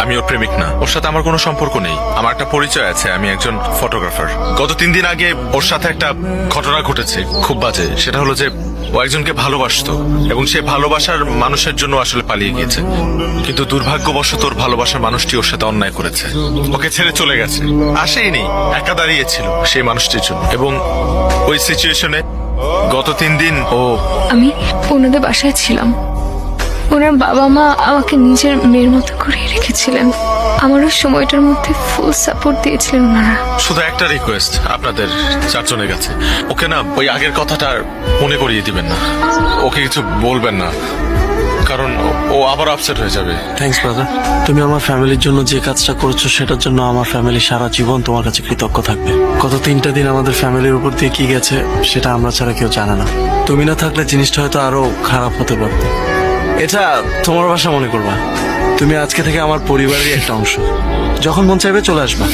আমি ওর প্রেমিক না, ওর সাথে আমার কোনো সম্পর্ক নেই। আমার একটা পরিচয় আছে, আমি একজন ফটোগ্রাফার। গত 3 দিন আগে ওর সাথে একটা ঘটনা ঘটেছে, খুব বাজে। সেটা হলো যে ও একজনকে ভালোবাসতো এবং সে ভালোবাসার মানুষের জন্য আসলে পালিয়ে গিয়েছে, কিন্তু দুর্ভাগ্যবশত ওর ভালোবাসার মানুষটি ওর সাথে অন্যায় করেছে, ওকে ছেড়ে চলে গেছে। আসেইনি, একা দাঁড়িয়েছিল সেই মানুষটির জন্য। এবং ওই সিচুয়েশনে গত 3 দিন আমি ওনাদের বাসায় ছিলাম। ওনার বাবা মা আমাকে নিজের মেয়ের মতো করে রেখেছিলেন। আমার ওই সময়টার মধ্যে ফুল সাপোর্ট দিয়েছিলেন ওনারা। শুধু একটা রিকোয়েস্ট আপনাদের 4 জনের কাছে, ওকে না ওই আগের কথাটা মনে করিয়ে দিবেন না, ওকে কিছু বলবেন না, কারণ ও আবার আপসেট হয়ে যাবে। থ্যাঙ্কস ব্রাদার, তুমি আমার ফ্যামিলির জন্য যে কাজটা করেছো সেটার জন্য আমার ফ্যামিলি সারা জীবন তোমার কাছে কৃতজ্ঞ থাকবে। গত 3টা দিন আমাদের ফ্যামিলির উপর দিয়ে কি গেছে সেটা আমরা ছাড়া কেউ জানে না। তুমি না থাকলে জিনিসটা হয়তো আরো খারাপ হতে পারত। এটা তোমার বাসা মনে করবা, তুমি আজকে থেকে আমার পরিবারেরই একটা অংশ। যখন মন চাইবে চলে আসবা।